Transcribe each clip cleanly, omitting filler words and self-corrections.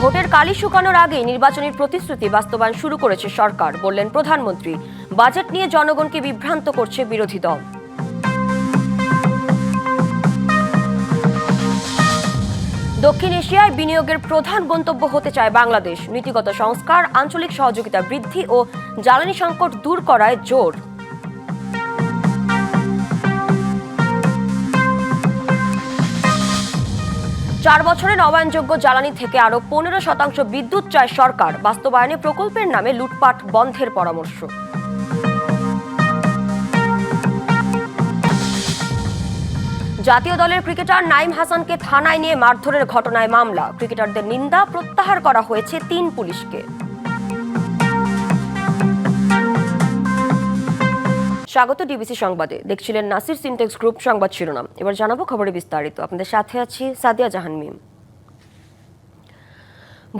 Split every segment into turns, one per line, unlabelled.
ভোটের কালি শুকানোর আগেই নির্বাচনের প্রতিশ্রুতি বাস্তবায়ন শুরু করেছে সরকার, বললেন প্রধানমন্ত্রী। বাজেট নিয়ে জনগণকে বিভ্রান্ত করছে বিরোধী দল। দক্ষিণ এশিয়ায় বিনিয়োগের প্রধান গন্তব্য হতে চায় বাংলাদেশ। নীতিগত সংস্কার, আঞ্চলিক সহযোগিতা বৃদ্ধি ও জ্বালানি সংকট দূর করায় জোর। 4 বছরে নবায়নযোগ্য জ্বালানি থেকে আরো 15% বিদ্যুৎ চায় সরকার। বাস্তবায়নে প্রকল্পের নামে লুটপাট বন্ধের পরামর্শ। জাতীয় দলের ক্রিকেটার নাঈম হাসানকে থানায় নিয়ে মারধরের ঘটনায় মামলা। ক্রিকেটারদের নিন্দা, প্রত্যাহার করা হয়েছে 3 পুলিশকে। স্বাগত ডিবিসি সংবাদে। দেখছিলেন নাসির সিনটেক্স গ্রুপ সংবাদ শিরোনাম। এবার জানাবো খবরে বিস্তারিত। আপনাদের সাথে আছি সাদিয়া জাহান মিম।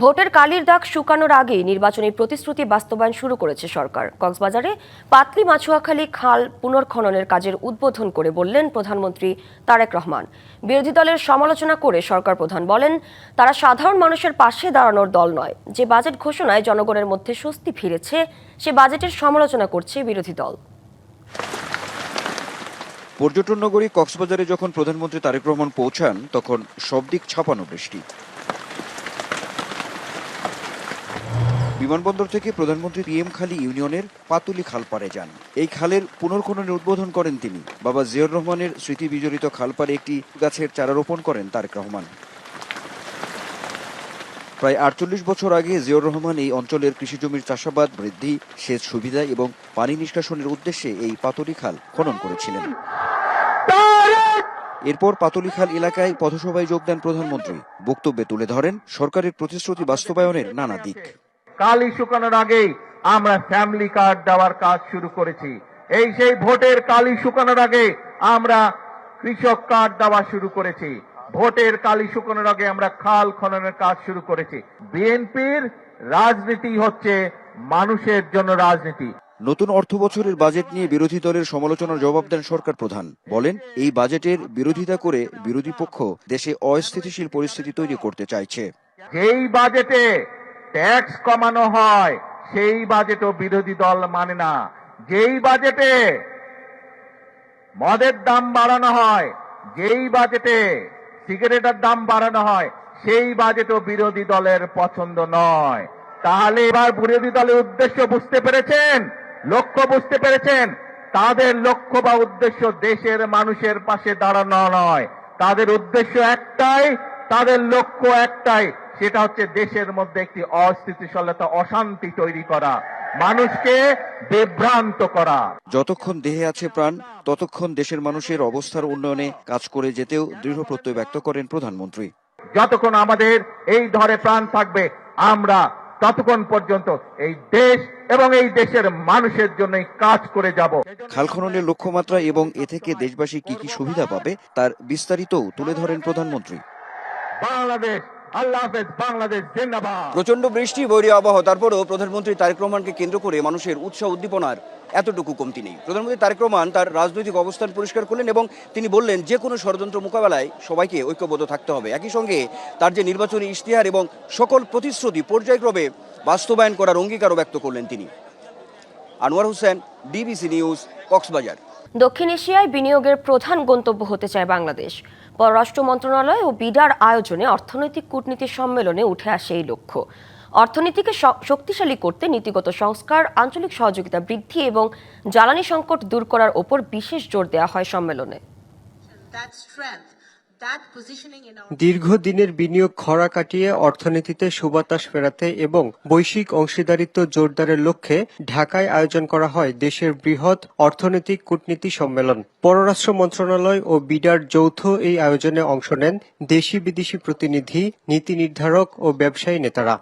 ভোটের কালির দাগ শুকানোর আগেই নির্বাচনী প্রতিশ্রুতি বাস্তবায়ন শুরু করেছে সরকার। কক্সবাজারে পাতলি মাছুয়াখালী খাল পুনর্খননের কাজের উদ্বোধন করে বললেন প্রধানমন্ত্রী তারেক রহমান। বিরোধী দলের সমালোচনা করে সরকার প্রধান বলেন, তারা সাধারণ মানুষের পাশে দাঁড়ানোর দল নয়। যে বাজেট ঘোষণায় জনগণের মধ্যে স্বস্তি ফিরেছে, সে বাজেটের সমালোচনা করছে বিরোধী দল।
পর্যটন নগরী কক্সবাজারে যখন প্রধানমন্ত্রী তারেক রহমান পৌঁছান, তখন সব দিক ছাপানো বৃষ্টি। বিমানবন্দর থেকে প্রধানমন্ত্রী পিএমখালী ইউনিয়নের পাতুলি খাল পাড়ে যান। এই খালের পুনর্খননের উদ্বোধন করেন তিনি। বাবা জিয়াউর রহমানের স্মৃতি বিজড়িত খাল পাড়ে একটি গাছের চারা রোপণ করেন তারেক রহমান। প্রায় 48 বছর আগে জিয়াউর রহমান এই অঞ্চলের কৃষিজমির চাষাবাদ বৃদ্ধি, সেচ সুবিধা এবং পানি নিষ্কাশনের উদ্দেশ্যে এই পাতুলি খাল খনন করেছিলেন। এরপর পাতুলি খাল এলাকায় পথসভায় যোগ দেন প্রধানমন্ত্রী। বক্তব্যে তুলে ধরেন সরকারের প্রতিশ্রুতি বাস্তবায়নের নানা দিক।
কালি শুকানোর আগেই আমরা ফ্যামিলি কার্ড দেওয়ার কাজ শুরু করেছি। এই সেই ভোটের কালি শুকানোর আগে আমরা কৃষক কার্ড দেওয়া শুরু করেছি। ভোটের কালি শুকানোর আগে আমরা খাল খননের কাজ শুরু করেছি। বিএনপির রাজনীতি হচ্ছে মানুষের জন্য রাজনীতি।
নতুন অর্থ বছরের বাজেট নিয়ে বিরোধী দলের সমালোচনার জবাব দেন সরকার প্রধান। বলেন, এই বাজেটের বিরোধিতা করে বিরোধী পক্ষ দেশে অস্থিতিশীল পরিস্থিতি তৈরি করতে চাইছে।
যেই বাজেটে ট্যাক্স কমানো হয় সেই বাজেটও বিরোধী দল মানে না। যেই বাজেটে মদের দাম বাড়ানো হয়, যেই বাজেটে সিগারেটের দাম বাড়ানো হয়, সেই বাজেটও বিরোধী দলের পছন্দ নয়। তাহলে এবার বিরোধী দলের উদ্দেশ্য বুঝতে পেরেছেন, লক্ষ্য বুঝতে পেরেছেন। তাদের লক্ষ্য বা উদ্দেশ্য দেশের মানুষের পাশে দাঁড়ানো নয়। তাদের উদ্দেশ্য একটাই, তাদের লক্ষ্য একটাই, সেটা হচ্ছে দেশের মধ্যে একটি অস্থিতিশীলতা, অশান্তি তৈরি করা, মানুষকে বিভ্রান্ত করা।
যতক্ষণ দেহে আছে প্রাণ, ততক্ষণ দেশের মানুষের অবস্থার উন্নয়নে কাজ করে যেতেও দৃঢ় প্রত্যয় ব্যক্ত করেন প্রধানমন্ত্রী।
যতক্ষণ আমাদের এই ধরে প্রাণ থাকবে, আমরা ততক্ষণ পর্যন্ত এই দেশ এবং এই দেশের মানুষের জন্যই কাজ করে যাব।
খাল খননের লক্ষ্যমাত্রা এবং এ থেকে দেশবাসী কি কি সুবিধা পাবে তার বিস্তারিতও তুলে ধরেন প্রধানমন্ত্রী।
বাংলাদেশ, আল্লাহ হাফেজ, বাংলাদেশ জিন্দাবাদ।
প্রচন্ড বৃষ্টি, বৈরী আবহাওয়া, তারপরেও প্রধানমন্ত্রী তারেক রহমানকে কেন্দ্র করে মানুষের উৎসাহ উদ্দীপনার এতটুকু কমতি নেই। প্রধানমন্ত্রী তারেক রহমান তার রাজনৈতিক অবস্থান পরিষ্কার করলেন এবং তিনি বললেন, যে কোনো ষড়যন্ত্র মোকাবেলায় সবাইকে ঐক্যবদ্ধ থাকতে হবে। একই সঙ্গে তার যে নির্বাচনী ইশতেহার এবং সকল প্রতিশ্রুতি পর্যায়ক্রমে বাস্তবায়ন করার অঙ্গীকারও ব্যক্ত করলেন তিনি। Anwar Hossain, DBC news, Cox's Bazar.
দক্ষিণ এশিয়ায় বিনিয়োগের প্রধান গন্তব্য হতে চায় বাংলাদেশ। পররাষ্ট্র মন্ত্রণালয় ও বিডার আয়োজনে অর্থনৈতিক কূটনীতি সম্মেলনে উঠে আসে এই লক্ষ্য। অর্থনীতিকে শক্তিশালী করতে নীতিগত সংস্কার, আঞ্চলিক সহযোগিতা বৃদ্ধি এবং জ্বালানি সংকট দূর করার ওপর বিশেষ জোর দেওয়া হয় সম্মেলনে।
দীর্ঘদিনের বিনিয়োগ খরা কাটিয়ে অর্থনীতিতে সুবাতাস ফেরাতে এবং বৈশ্বিক অংশীদারিত্ব জোরদারের লক্ষ্যে ঢাকায় আয়োজন করা হয় দেশের বৃহৎ অর্থনৈতিক কূটনীতি সম্মেলন। পররাষ্ট্র মন্ত্রণালয় ও বিডার যৌথ এই আয়োজনে অংশ নেন দেশি বিদেশি প্রতিনিধি, নীতি নির্ধারক ও ব্যবসায়ী নেতারা।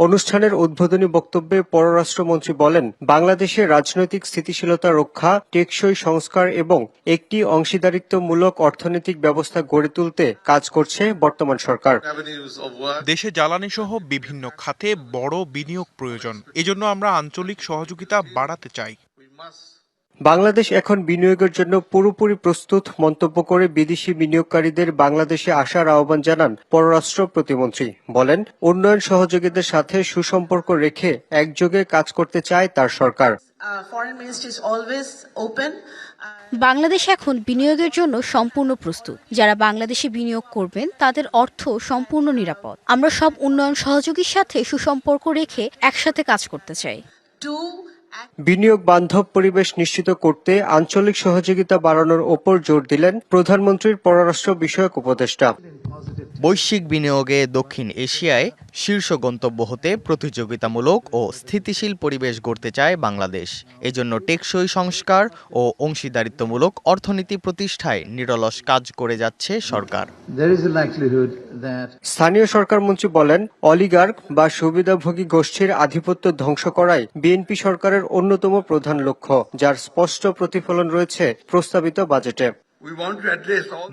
অনুষ্ঠানের উদ্বোধনী বক্তব্যে পররাষ্ট্রমন্ত্রী বলেন, বাংলাদেশের রাজনৈতিক স্থিতিশীলতা রক্ষা, টেকসই সংস্কার এবং একটি অংশীদারিত্বমূলক অর্থনৈতিক ব্যবস্থা গড়ে তুলতে কাজ করছে বর্তমান সরকার।
দেশে জ্বালানি সহ বিভিন্ন খাতে বড় বিনিয়োগ প্রয়োজন। এজন্য আমরা আঞ্চলিক সহযোগিতা বাড়াতে চাই।
বাংলাদেশ এখন বিনিয়োগের জন্য পুরোপুরি প্রস্তুত মন্তব্য করে বিদেশি বিনিয়োগকারীদের বাংলাদেশে আসার আহ্বান জানান পররাষ্ট্র প্রতিমন্ত্রী। বলেন, উন্নয়ন সহযোগীদের সাথে সুসম্পর্ক রেখে একযোগে কাজ করতে চায় তার সরকার।
বাংলাদেশ এখন বিনিয়োগের জন্য সম্পূর্ণ প্রস্তুত। যারা বাংলাদেশে বিনিয়োগ করবেন তাদের অর্থ সম্পূর্ণ নিরাপদ। আমরা সব উন্নয়ন সহযোগীর সাথে সুসম্পর্ক রেখে একসাথে কাজ করতে চাই।
বিনিয়োগ বান্ধব পরিবেশ নিশ্চিত করতে আঞ্চলিক সহযোগিতা বাড়ানোর ওপর জোর দিলেন প্রধানমন্ত্রীর পররাষ্ট্র বিষয়ক উপদেষ্টা।
বৈশ্বিক বিনিয়োগে দক্ষিণ এশিয়ায় শীর্ষ গন্তব্য হতে প্রতিযোগিতামূলক ও স্থিতিশীল পরিবেশ গড়তে চায় বাংলাদেশ। এজন্য টেকসই সংস্কার ও অংশীদারিত্বমূলক অর্থনীতি প্রতিষ্ঠায় নিরলস কাজ করে যাচ্ছে সরকার।
স্থানীয় সরকার মন্ত্রী বলেন, অলিগার্ক বা সুবিধাভোগী গোষ্ঠীর আধিপত্য ধ্বংস করাই বিএনপি সরকারের অন্যতম প্রধান লক্ষ্য, যার স্পষ্ট প্রতিফলন রয়েছে প্রস্তাবিত বাজেটে।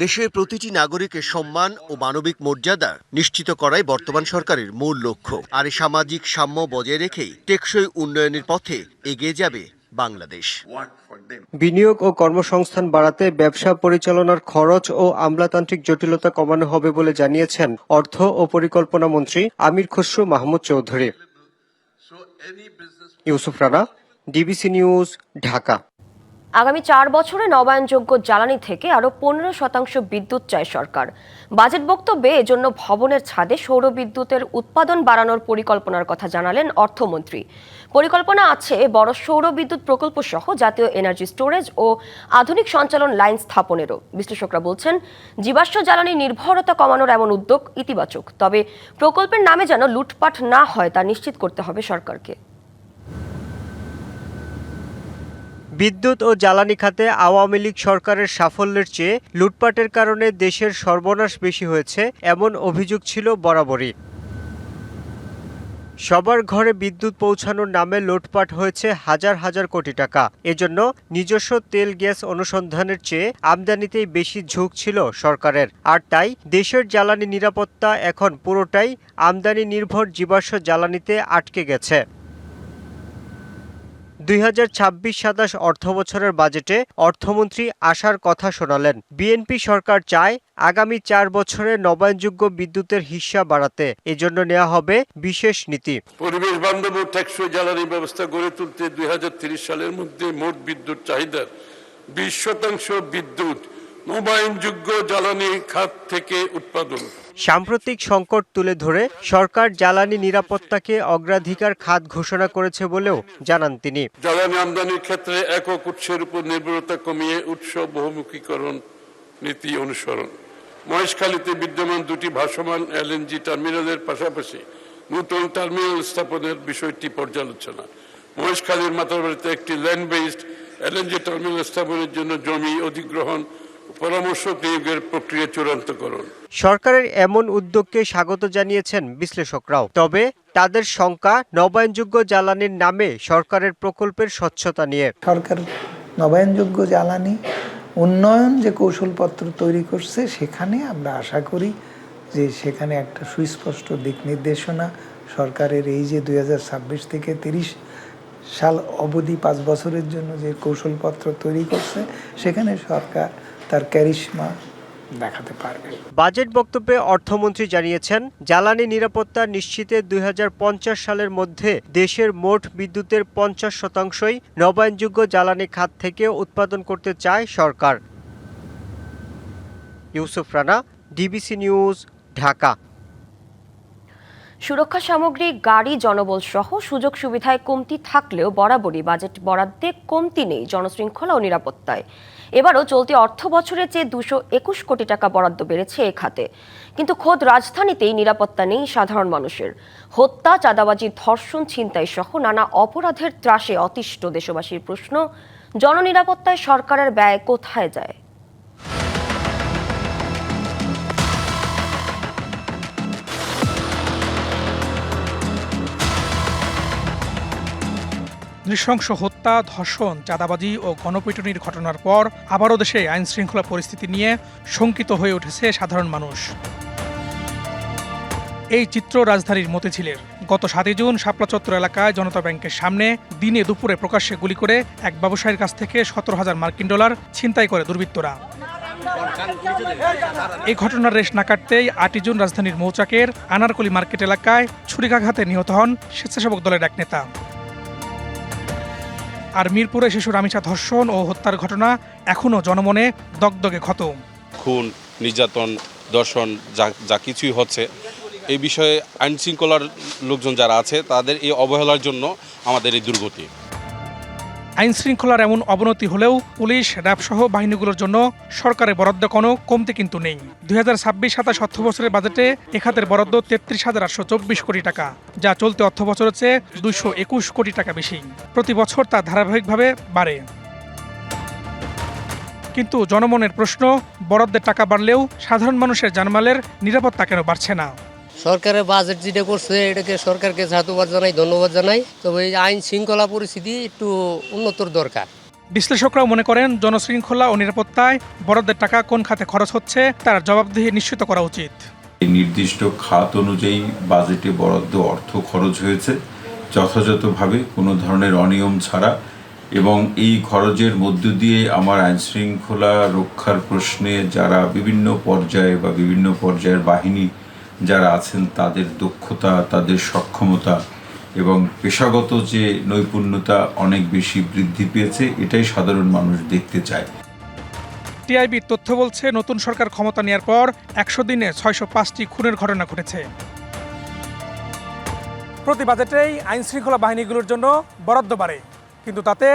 দেশের প্রতিটি নাগরিকের সম্মান ও মানবিক মর্যাদা নিশ্চিত করাই বর্তমান সরকারের মূল লক্ষ্য। আর এই সামাজিক সাম্য বজায় রেখেই টেকসই উন্নয়নের পথে এগিয়ে যাবে বাংলাদেশ।
বিনিয়োগ ও কর্মসংস্থান বাড়াতে ব্যবসা পরিচালনার খরচ ও আমলাতান্ত্রিক জটিলতা কমানো হবে বলে জানিয়েছেন অর্থ ও পরিকল্পনা মন্ত্রী আমির খসরু মাহমুদ চৌধুরী। Yusuf Rana, DBC news, Dhaka.
আগামী 4 বছরে নবায়নযোগ্য জ্বালানি থেকে আরও 15% বিদ্যুৎ চায় সরকার। বাজেট বক্তব্যে এজন্য ভবনের ছাদে সৌর বিদ্যুতের উৎপাদন বাড়ানোর পরিকল্পনার কথা জানালেন অর্থমন্ত্রী। পরিকল্পনা আছে বড় সৌর বিদ্যুৎ প্রকল্প সহ জাতীয় এনার্জি স্টোরেজ ও আধুনিক সঞ্চালন লাইন স্থাপনেরও। বিশ্লেষকরা বলছেন, জীবাশ্ম জ্বালানি নির্ভরতা কমানোর এমন উদ্যোগ ইতিবাচক, তবে প্রকল্পের নামে যেন লুটপাট না হয় তা নিশ্চিত করতে হবে সরকারকে।
বিদ্যুৎ ও জ্বালানি খাতে আওয়ামী লীগ সরকারের সাফল্যের চেয়ে লুটপাটের কারণে দেশের সর্বনাশ বেশি হয়েছে, এমন অভিযোগ ছিল বরাবরই। সবার ঘরে বিদ্যুৎ পৌঁছানোর নামে লুটপাট হয়েছে হাজার হাজার কোটি টাকা। এজন্য নিজস্ব তেল গ্যাস অনুসন্ধানের চেয়ে আমদানিতেই বেশি ঝোঁক ছিল সরকারের। আর তাই দেশের জ্বালানি নিরাপত্তা এখন পুরোটাই আমদানি নির্ভর জীবাশ্ম জ্বালানিতে আটকে গেছে। 2026-27 অর্থবছরের বাজেটে অর্থমন্ত্রী আশার কথা শোনালেন। বিএনপি সরকার চায় আগামী 4 বছরে নবায়নযোগ্য বিদ্যুতের হিস্যা বাড়াতে। এজন্য নেওয়া হবে বিশেষ নীতি।
পরিবেশ বান্ধব ও টেকসই জ্বালানি ব্যবস্থা গড়ে তুলতে 2030 সালের মধ্যে মোট বিদ্যুৎ চাহিদার 20% বিদ্যুৎ নবায়নযোগ্য জ্বালানি খাত থেকে উৎপাদন।
সাম্প্রতিক সংকট তুলে ধরে সরকার জ্বালানি নিরাপত্তাকে অগ্রাধিকার খাত ঘোষণা করেছে বলেও জানান তিনি।
জ্বালানি আমদানির ক্ষেত্রে একক উৎসের উপর নির্ভরতা কমিয়ে উৎস বহুমুখীকরণ নীতি অনুসরণ। মহেশখালীতে বিদ্যমান 2টি ভাসমান এলএনজি টার্মিনালের পাশাপাশি নতুন টার্মিনাল স্থাপনের বিষয়টি পর্যালোচনা। মহেশখালীর মাতারবাড়িতে একটি ল্যান্ড বেসড এলএনজি টার্মিনাল স্থাপনের জন্য জমি অধিগ্রহণ পরামর্শ নিয়োগের প্রক্রিয়া চূড়ান্তকরণ।
সরকারের এমন উদ্যোগকে স্বাগত জানিয়েছেন বিশ্লেষকরাও। তবে তাদের শঙ্কা নবায়নযোগ্য জ্বালানির নামে সরকারের প্রকল্পের স্বচ্ছতা নিয়ে।
সরকার নবায়নযোগ্য জ্বালানি উন্নয়ন যে কৌশলপত্র তৈরি করছে, সেখানে আমরা আশা করি যে সেখানে একটা সুস্পষ্ট দিক নির্দেশনা সরকারের এই যে 2026 থেকে 30 সাল অবধি 5 বছরের জন্য যে কৌশলপত্র তৈরি করছে, সেখানে সরকার তার ক্যারিশমা দেখাতে পারবে।
বাজেট বক্তব্যে অর্থমন্ত্রী জানিয়েছেন, জ্বালানি নিরাপত্তা নিশ্চিতে 2050 সালের মধ্যে দেশের মোট বিদ্যুতের 50%ই নবায়নযোগ্য জ্বালানি খাত থেকে উৎপাদন করতে চায় সরকার। Yusuf Rana, DBC news, Dhaka.
সুরক্ষা সামগ্রী, গাড়ি, জনবল সহ সুযোগ সুবিধায় কমতি থাকলেও বরাবরই বাজেট বরাদ্দে কমতি নেই জনশৃঙ্খলা ও নিরাপত্তায়। এবারও চলতি অর্থ বছরের চেয়ে 221 কোটি টাকা বরাদ্দ বেড়েছে এ খাতে। কিন্তু খোদ রাজধানীতেই নিরাপত্তা নেই সাধারণ মানুষের। হত্যা, চাঁদাবাজি, ধর্ষণ, ছিনতাই সহ নানা অপরাধের ত্রাসে অতিষ্ঠ দেশবাসীর প্রশ্ন, জননিরাপত্তায় সরকারের ব্যয় কোথায় যায়?
নৃশংস হত্যা, ধর্ষণ, চাঁদাবাজি ও গণপিটুনির ঘটনার পর আবারও দেশে আইনশৃঙ্খলা পরিস্থিতি নিয়ে শঙ্কিত হয়ে উঠেছে সাধারণ মানুষ। এই চিত্র রাজধানীর মতিঝিলের। গত 7 জুন শাপলা চত্বর এলাকায় জনতা ব্যাংকের সামনে দিনে দুপুরে প্রকাশ্যে গুলি করে এক ব্যবসায়ীর কাছ থেকে 17,000 মার্কিন ডলার ছিনতাই করে দুর্বৃত্তরা। এই ঘটনার রেশ না কাটতেই 8 জুন রাজধানীর মৌচাকের আনারকলি মার্কেট এলাকায় ছুরিকাঘাতে নিহত হন স্বেচ্ছাসেবক দলের এক নেতা। আর মিরপুরে শিশু রামিসা ধর্ষণ ও হত্যার ঘটনা এখনও জনমনে দগদগে ক্ষত।
খুন, নির্যাতন, দর্শন যা কিছুই হচ্ছে, এই বিষয়ে আইন শৃঙ্খলার লোকজন যারা আছে তাদের এই অবহেলার জন্য আমাদের এই দুর্গতি।
আইন শৃঙ্খলার এমন অবনতি হলেও পুলিশ, র্যাব সহ বাহিনীগুলোর জন্য সরকারের বরাদ্দ কোনো কমতি কিন্তু নেই। 2026-27 অর্থবছরের বাজেটে এ খাতের বরাদ্দ 33,824 কোটি টাকা, যা চলতি অর্থবছরের চেয়ে 221 কোটি টাকা বেশি। প্রতি বছর তা ধারাবাহিকভাবে বাড়ে। কিন্তু জনমনের প্রশ্ন, বরাদ্দের টাকা বাড়লেও সাধারণ মানুষের জানমালের নিরাপত্তা কেন বাড়ছে না?
সরকারের বাজেট যেটা করছে এটাকে সরকারকে সাধুবাদ জানাই, ধন্যবাদ জানাই। তবে এই আইন শৃঙ্খলা পরিস্থিতি একটু উন্নতর দরকার।
বিশ্লেষকরাও মনে করেন জনশৃঙ্খলা ও নিরাপত্তায় বরাদ্দের টাকা কোন খাতে খরচ হচ্ছে তার জবাবদিহি নিশ্চিত করা উচিত।
নির্দিষ্ট খাত অনুযায়ী বাজেটে বরাদ্দ অর্থ খরচ হয়েছে যথাযথভাবে, কোনো ধরনের অনিয়ম ছাড়া, এবং এই খরচের মধ্য দিয়ে আমার আইনশৃঙ্খলা রক্ষার প্রশ্নে যারা বিভিন্ন পর্যায়ে বা বিভিন্ন পর্যায়ের বাহিনী যারা আছেন তাদের দক্ষতা, তাদের সক্ষমতা এবং পেশাগত যে নৈপুণ্যতা অনেক বেশি বৃদ্ধি পেয়েছে, এটাই সাধারণ মানুষ দেখতে চায়।
টিআইবির তথ্য বলছে নতুন সরকার ক্ষমতা নেওয়ার পর 100 দিনে 605টি খুনের ঘটনা ঘটেছে। প্রতি বাজেটেই আইন শৃঙ্খলা বাহিনীগুলোর জন্য বরাদ্দ বাড়ে, কিন্তু তাতে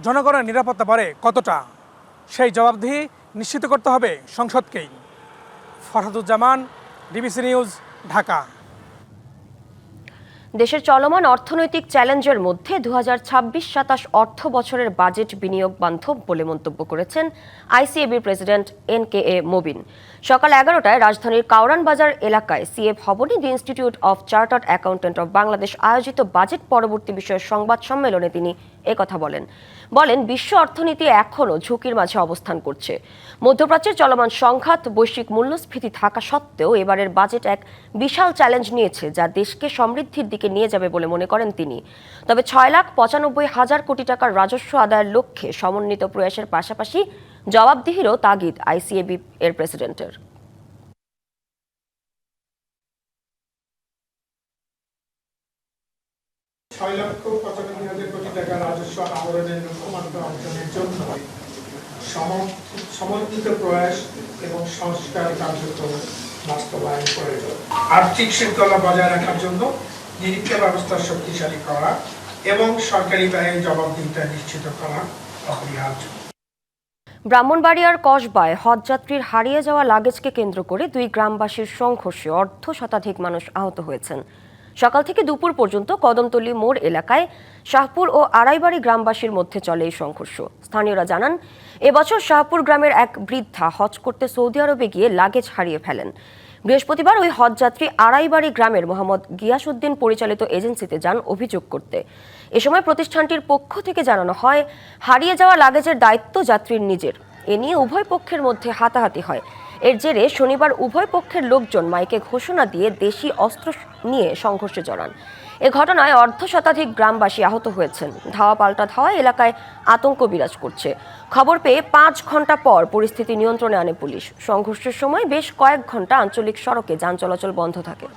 জনগণের নিরাপত্তা বাড়ে কতটা, সেই জবাবদিহি নিশ্চিত করতে হবে সংসদকেই। Farhaduzzaman, DBC news, Dhaka.
দেশের চলমান অর্থনৈতিক চ্যালেঞ্জের মধ্যে 2026-27 অর্থ বছরের বাজেট বিনিয়োগ বান্ধব বলে মন্তব্য করেছেন আইসিএবির প্রেসিডেন্ট NKA মবিন। সকাল 11টায় রাজধানীর কাউরান বাজার এলাকায় সিএ ভবনে দি institute of chartered accountant of Bangladesh আয়োজিত বাজেট পরবর্তী বিষয়ে সংবাদ সম্মেলনে তিনি একথা বলেন বিশ্ব অর্থনীতি এখনও ঝুঁকির মাঝে অবস্থান করছে। মধ্যপ্রাচ্যের চলমান সংঘাত, বৈশ্বিক মূল্যস্ফীতি থাকা সত্ত্বেও এবারের বাজেট এক বিশাল চ্যালেঞ্জ নিয়েছে যা দেশকে সমৃদ্ধির দিকে নিয়ে যাবে বলে মনে করেন তিনি। তবে 6,95,000 কোটি টাকার রাজস্ব আদায়ের লক্ষ্যে সমন্বিত প্রয়াসের পাশাপাশি জবাবদিহিরও তাগিদ আইসিএবি এর প্রেসিডেন্টের।
6,95,000 কোটি টাকা রাজস্ব আহরণের লক্ষ্যমাত্রা অর্জনের জন্য সমন্বিত প্রয়াস এবং সংস্কার কার্যক্রম বাস্তবায়ন প্রয়োজন। আর্থিক শৃঙ্খলা বজায় রাখার জন্য নিরীক্ষা ব্যবস্থা শক্তিশালী করা এবং সরকারি ব্যয়ের জবাবদিহিতা নিশ্চিত করা অপরিহার্য।
ব্রাহ্মণবাড়িয়ার কসবায় হজযাত্রীর হারিয়ে যাওয়া লাগেজকে কেন্দ্র করে 2 গ্রামবাসীর সংঘর্ষে অর্ধশতাধিক মানুষ আহত হয়েছেন। সকাল থেকে দুপুর পর্যন্ত কদমতলী মোড় এলাকায় শাহপুর ও আড়াইবাড়ি গ্রামবাসীর মধ্যে চলে এই সংঘর্ষ। স্থানীয়রা জানান, এবছর শাহপুর গ্রামের এক বৃদ্ধা হজ করতে সৌদি আরবে গিয়ে লাগেজ হারিয়ে ফেলেন। বৃহস্পতিবার ওই হজযাত্রী আড়াইবাড়ি গ্রামের মোহাম্মদ গিয়াসউদ্দিন পরিচালিত এজেন্সিতে যান অভিযোগ করতে। এ সময় প্রতিষ্ঠানটির পক্ষ থেকে জানানো হয়, হারিয়ে যাওয়া লাগেজের দায়িত্ব যাত্রীর নিজের। এ নিয়ে উভয় পক্ষের মধ্যে হাতাহাতি হয়। এর জেরে শনিবার উভয় পক্ষের লোকজন মাইকে ঘোষণা দিয়ে দেশি অস্ত্র নিয়ে সংঘর্ষে জড়ান। এ ঘটনায় অর্ধশতাধিক গ্রামবাসী আহত হয়েছেন। ধাওয়া পাল্টা ধাওয়ায় এলাকায় আতঙ্ক বিরাজ করছে। খবর পেয়ে 5 ঘন্টা পর পরিস্থিতি নিয়ন্ত্রণে আনে পুলিশ। সংঘর্ষের সময় বেশ কয়েক ঘন্টা আঞ্চলিক সড়কে যান চলাচল বন্ধ থাকে।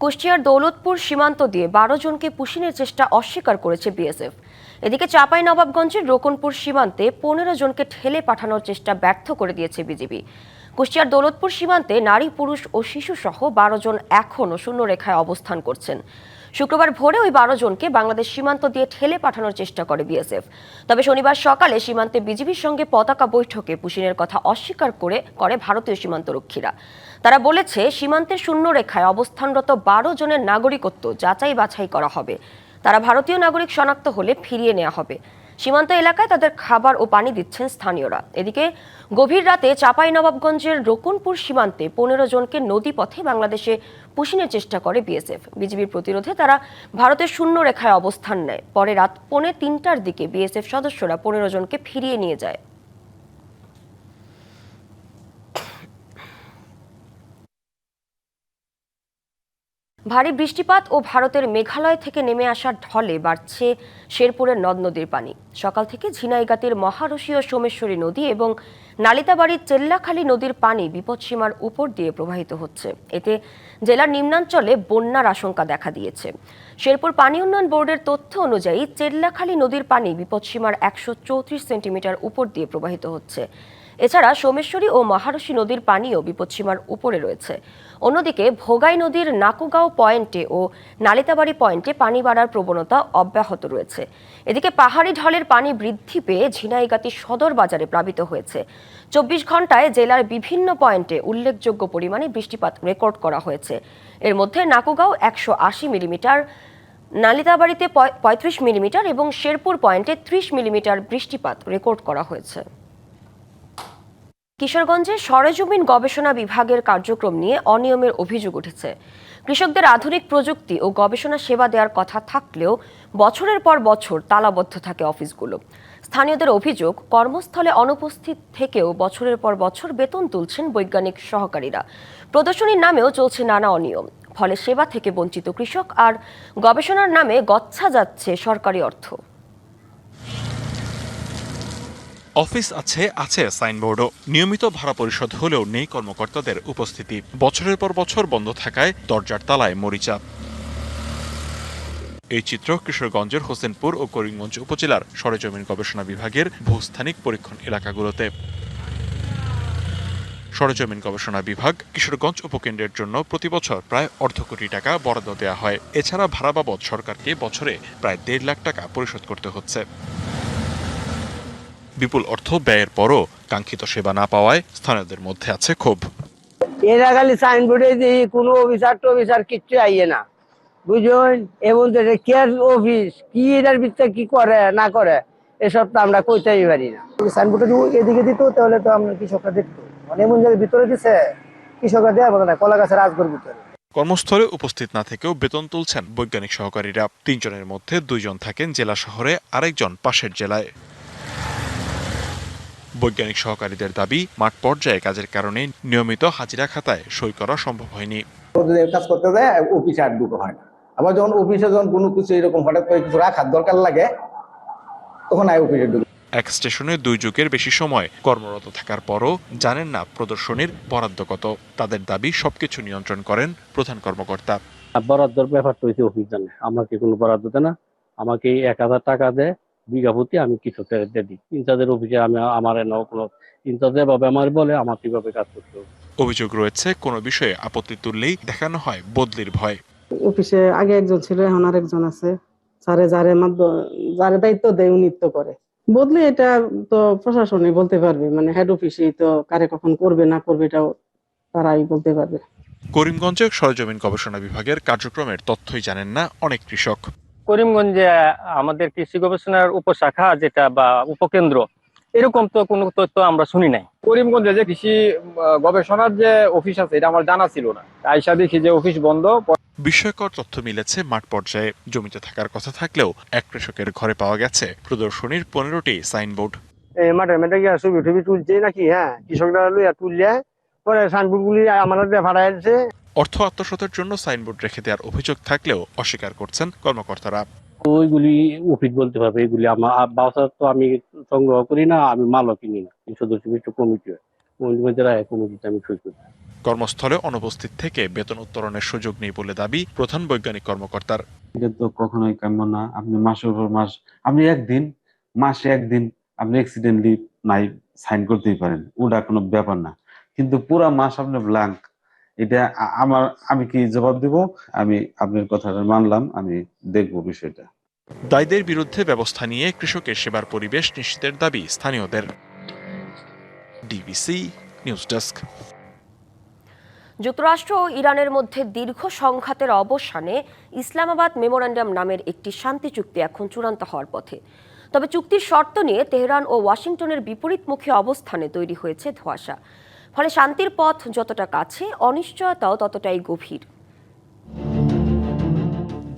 কুষ্টিয়ার দৌলতপুর সীমান্ত দিয়ে 12 জনকে পুশিনের চেষ্টা অস্বীকার করেছে বিএসএফ। এদিকে চাঁপাইনবাবগঞ্জের রোকনপুর সীমান্তে 15 জনকে ঠেলে পাঠানোর চেষ্টা ব্যর্থ করে দিয়েছে বিজিবি। কুষ্টিয়ার দৌলতপুর সীমান্তে নারী, পুরুষ ও শিশু সহ 12 জন এখনও শূন্যরেখায় অবস্থান করছেন। শুক্রবার ভোরে ওই 12 জনকে বাংলাদেশ সীমান্ত দিয়ে ঠেলে পাঠানোর চেষ্টা করে বিএসএফ। তবে শনিবার সকালে সীমান্তে বিজিবির সঙ্গে পতাকা বৈঠকে পুশিনের কথা অস্বীকার করে ভারতীয় সীমান্তরক্ষীরা। তারা বলেছে, সীমান্তের শূন্যরেখায় অবস্থানরত 12 জনের নাগরিকত্ব যাচাই বাছাই করা হবে। তারা ভারতীয় নাগরিক শনাক্ত হলে ফিরিয়ে নেওয়া হবে। সীমান্ত এলাকায় তাদের খাবার ও পানি দিচ্ছেন স্থানীয়রা। এদিকে গভীর রাতে চাঁপাইনবাবগঞ্জের রোকনপুর সীমান্তে 15 জনকে নদীপথে বাংলাদেশে পুশিনের চেষ্টা করে বিএসএফ। বিজিবির প্রতিরোধে তারা ভারতের শূন্যরেখায় অবস্থান নেয়। পরে রাত 2:45টার দিকে বিএসএফ সদস্যরা 15 জনকে ফিরিয়ে নিয়ে যায়। ভারী বৃষ্টিপাত ও ভারতের মেঘালয় থেকে নেমে আসা ঢলে বাড়ছে শেরপুরের নদ নদীর পানি। সকাল থেকে ঝিনাইগাতির মহারশী ও সোমেশ্বরী নদী এবং নালিতাবাড়ির চেল্লাখালী নদীর পানি বিপদসীমার উপর দিয়ে প্রবাহিত হচ্ছে। এতে জেলার নিম্নাঞ্চলে বন্যার আশঙ্কা দেখা দিয়েছে। শেরপুর পানি উন্নয়ন বোর্ডের তথ্য অনুযায়ী চেল্লাখালী নদীর পানি বিপদসীমার 134 সেন্টিমিটার উপর দিয়ে প্রবাহিত হচ্ছে। এছাড়া সোমেশ্বরী ও মহারশী নদীর পানিও বিপদসীমার উপরে রয়েছে। অন্যদিকে ভোগাই নদীর নাকুগাঁও পয়েন্টে ও নালিতাবাড়ি পয়েন্টে পানি বাড়ার প্রবণতা অব্যাহত রয়েছে। এদিকে পাহাড়ি ঢলের পানি বৃদ্ধি পেয়ে ঝিনাইগাতি সদর বাজারে প্লাবিত হয়েছে। 24 ঘন্টায় জেলার বিভিন্ন পয়েন্টে উল্লেখযোগ্য পরিমাণে বৃষ্টিপাত রেকর্ড করা হয়েছে। এর মধ্যে নাকুগাঁও 180 মিলিমিটার, নালিতাবাড়িতে 35 মিলিমিটার এবং শেরপুর পয়েন্টে 30 মিলিমিটার বৃষ্টিপাত রেকর্ড করা হয়েছে। কিশোরগঞ্জে সরেজমিন গবেষণা বিভাগের কার্যক্রম নিয়ে অনিয়মের অভিযোগ উঠেছে। কৃষকদের আধুনিক প্রযুক্তি ও গবেষণা সেবা দেওয়ার কথা থাকলেও বছরের পর বছর তালাবদ্ধ থাকে অফিসগুলো। স্থানীয়দের অভিযোগ, কর্মস্থলে অনুপস্থিত থেকেও বছরের পর বছর বেতন তুলছেন বৈজ্ঞানিক সহকারীরা। প্রদর্শনীর নামেও চলছে নানা অনিয়ম। ফলে সেবা থেকে বঞ্চিত কৃষক আর গবেষণার নামে গচ্ছা যাচ্ছে সরকারি অর্থ।
অফিস আছে সাইনবোর্ডও। নিয়মিত ভাড়া পরিশোধ হলেও নেই কর্মকর্তাদের উপস্থিতি। বছরের পর বছর বন্ধ থাকায় দরজার তালায় মরিচা। এই চিত্র কিশোরগঞ্জের হোসেনপুর ও করিমগঞ্জ উপজেলার সরেজমিন গবেষণা বিভাগের ভূস্থানিক পরীক্ষণ এলাকাগুলোতে। সরেজমিন গবেষণা বিভাগ কিশোরগঞ্জ উপকেন্দ্রের জন্য প্রতি বছর প্রায় $1.5 কোটি টাকা বরাদ্দ দেওয়া হয়। এছাড়া ভাড়া বাবদ সরকারকে বছরে প্রায় 1.5 লাখ টাকা পরিশোধ করতে হচ্ছে। বিপুল অর্থ ব্যয়ের পরও কাঙ্ক্ষিত সেবা না পাওয়ায় স্থানীয়দের মধ্যে আছে ক্ষোভ।
এরা খালি সাইনবোর্ডে দিয়ে কোনো অফিসার কিচ্ছু আইয়ে না, বুঝুন। এবং কেয়ার অফিস কি এটার ভিতরে কি করে না করে এসব তো আমরা কইতেই পারি না।
সাইনবোর্ডে এদিকে দিত তাহলে তো আমরা কৃষকরা দেখতো, মানে এমন জায়গায় ভিতরে দিছে কৃষকরা দেওয়ার মতো না, কলা গাছের আজগর ভিতরে।
কর্মস্থলে উপস্থিত না থেকেও বেতন তুলছেন বৈজ্ঞানিক সহকারীরা। 3 জনের মধ্যে 2 জন থাকেন জেলা শহরে, আরেকজন পাশের জেলায়। বৈজ্ঞানিক সহকারীদের দাবি, মাঠ পর্যায়ে কাজের কারণে নিয়মিত হাজিরা খাতায় সই করা সম্ভব হয়নি।
কাজ করতে যায় অফিসে আর ঢুকা হয় না। আবার যখন অফিসে যখন কোনো কিছু এরকম হঠাৎ করে কিছু রাখার দরকার লাগে তখন অফিসে ঢুকে।
এক স্টেশনে 2 যুগের বেশি সময় কর্মরত থাকার পরও জানেন না প্রদর্শনীর বরাদ্দ কত। তাদের দাবি, সবকিছু নিয়ন্ত্রণ করেন প্রধান কর্মকর্তা।
বরাদ্দর ব্যাপারটা হচ্ছে অফিস জানে, আমাকে কোনো বরাদ্দ দেয় না। আমাকে 1000 টাকা দেয় বিঘা প্রতি, আমি কৃষকদের দিই। ইনচার্জের অফিসে আমি আমার কোনো ইনচার্জ ভাবে আমার বলে আমার কিভাবে কাজ করতে হবে।
অভিযোগ রয়েছে, কোনো বিষয়ে আপত্তি তুললেই দেখানো হয় বদলির ভয়।
অফিসে আগে একজন ছিল, এখন আরেকজন আছে। যারে দায়িত্ব দেয় উনি তো করে বদলে। এটা তো প্রশাসনই বলতে পারবে, মানে হেড অফিসেই তো কারে কখন করবে না করবে এটাও তারাই বলতে পারবে।
করিমগঞ্জে সরেজমিন গবেষণা বিভাগের কার্যক্রমের তথ্যই জানেন না অনেক কৃষক।
করিমগঞ্জে আমাদের কৃষি গবেষণার উপশাখা যেটা বা উপকেন্দ্র, এরকম তো কোনো তথ্য আমরা শুনি নাই।
করিমগঞ্জে যে কৃষি গবেষণার যে অফিস আছে এটা আমার জানা ছিল না। আইসা দেখি যে অফিস বন্ধ।
বিস্ময়কর তথ্য মিলেছে মাঠ পর্যায়ে। জমিতে থাকার কথা থাকলেও এক কৃষকের ঘরে পাওয়া গেছে প্রদর্শনীর 15টি সাইনবোর্ড।
মাঠের মেয়েটা গিয়ে ছবি তুলছে নাকি, হ্যাঁ কৃষকরা তুললে পরে সাইনবোর্ড গুলি আমাদের ভাড়ায় আছে।
অর্থ আত্মসাতের জন্য সাইনবোর্ড রেখে দেওয়ার অভিযোগ থাকলেও অস্বীকার করছেন কর্মকর্তারা।
ওইগুলি অফিস বলতে পারবে, এগুলি আমার বাসার তো আমি সংগ্রহ করি না, আমি মালও কিনি না। সদস্য কমিটি হয়, কমিটিতে আমি সই করি।
কর্মস্থলে অনুপস্থিত থেকে বেতন উত্তোলনের সুযোগ নেই বলে দাবি প্রধান বৈজ্ঞানিক কর্মকর্তার।
এটা তো কখনোই কাম্য না। আপনি মাসের পর মাস, আপনি মাসে একদিন আপনি অ্যাক্সিডেন্টলি নাই সাইন করতেই পারেন, ওটা কোনো ব্যাপার না। কিন্তু পুরা মাস আপনি ব্ল্যাঙ্ক, এটা আমি কি জবাব দেব? আমি আপনার কথাটা মানলাম, আমি দেখব বিষয়টা।
দায়ীদের বিরুদ্ধে ব্যবস্থা নিয়ে কৃষকের সেবার পরিবেশ নিশ্চিতের দাবি স্থানীয়দের। DBC news desk.
যুক্তরাষ্ট্র ও ইরানের মধ্যে দীর্ঘ সংঘাতের অবসানে ইসলামাবাদ মেমোরেন্ডাম নামের একটি শান্তি চুক্তি এখন চূড়ান্ত হওয়ার পথে। তবে চুক্তির শর্ত নিয়ে তেহরান ও ওয়াশিংটনের বিপরীতমুখী অবস্থানে তৈরি হয়েছে ধোঁয়াশা। ফলে শান্তির পথ যতটা কাছে, অনিশ্চয়তাও ততটাই গভীর।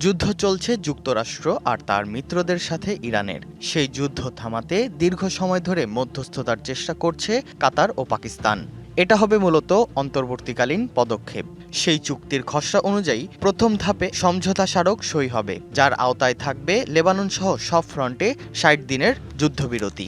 যুদ্ধ চলছে যুক্তরাষ্ট্র আর তার মিত্রদের সাথে ইরানের। সেই যুদ্ধ থামাতে দীর্ঘ সময় ধরে মধ্যস্থতার চেষ্টা করছে কাতার ও পাকিস্তান। এটা হবে মূলত অন্তর্বর্তীকালীন পদক্ষেপ। সেই চুক্তির খসড়া অনুযায়ী প্রথম ধাপে সমঝোতা স্মারক সই হবে, যার আওতায় থাকবে লেবানন সহ সব ফ্রন্টে ৬০ দিনের যুদ্ধবিরতি।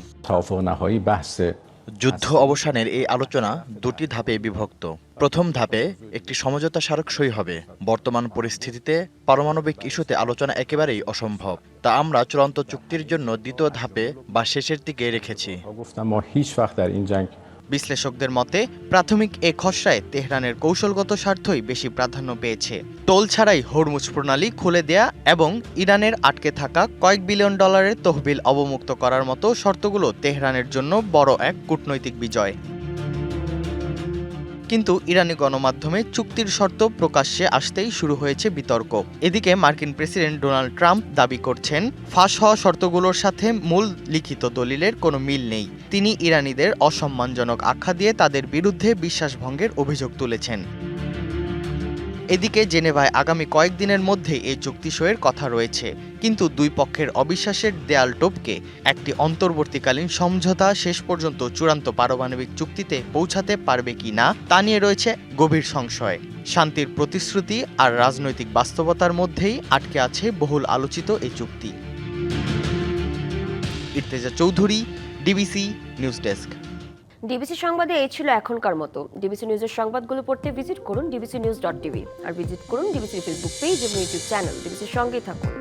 যুদ্ধ অবসানের এই আলোচনা দুটি ধাপে বিভক্ত। প্রথম ধাপে একটি সমঝোতা স্মারক সই হবে। বর্তমান পরিস্থিতিতে পারমাণবিক ইস্যুতে আলোচনা একেবারেই অসম্ভব, তা আমরা চূড়ান্ত চুক্তির জন্য দ্বিতীয় ধাপে বা শেষের দিকে রেখেছি। বিশ্লেষকদের মতে প্রাথমিক এ খসড়ায় তেহরানের কৌশলগত স্বার্থই বেশি প্রাধান্য পেয়েছে। টোল ছাড়াই হরমুজ প্রণালী খুলে দেয়া এবং ইরানের আটকে থাকা কয়েক বিলিয়ন ডলারের তহবিল অবমুক্ত করার মতো শর্তগুলো তেহরানের জন্য বড় এক কূটনৈতিক বিজয়। কিন্তু ইরানি গণমাধ্যমে চুক্তির শর্ত প্রকাশ্যে আসতেই শুরু হয়েছে বিতর্ক। এদিকে মার্কিন প্রেসিডেন্ট ডোনাল্ড ট্রাম্প দাবি করছেন ফাঁস হওয়া শর্তগুলোর সাথে মূল লিখিত দলিলের কোনো মিল নেই। তিনি ইরানিদের অসম্মানজনক আখ্যা দিয়ে তাদের বিরুদ্ধে বিশ্বাসভঙ্গের অভিযোগ তুলেছেন। এদিকে জেনেভায় আগামী কয়েকদিনের মধ্যেই এই চুক্তি সইয়ের কথা রয়েছে, কিন্তু দুই পক্ষের অবিশ্বাসের দেয়াল টপকে একটি অন্তর্বর্তীকালীন সমঝোতা শেষ পর্যন্ত চূড়ান্ত পারমাণবিক চুক্তিতে পৌঁছাতে পারবে কি না তা নিয়ে রয়েছে গভীর সংশয়। শান্তির প্রতিশ্রুতি আর রাজনৈতিক বাস্তবতার মধ্যেই আটকে আছে বহুল আলোচিত এই চুক্তি। Irteza Chowdhury, DBC news desk.
DBC সংবাদে এই ছিল এখনকার মতো। ডিবিসি নিউজের সংবাদগুলো পড়তে ভিজিট করুন dbcnews.tv আর ভিজিট করুন ডিবিসির ফেসবুক পেজ এবং ইউটিউব চ্যানেল। ডিবিসির সঙ্গেই থাকুন।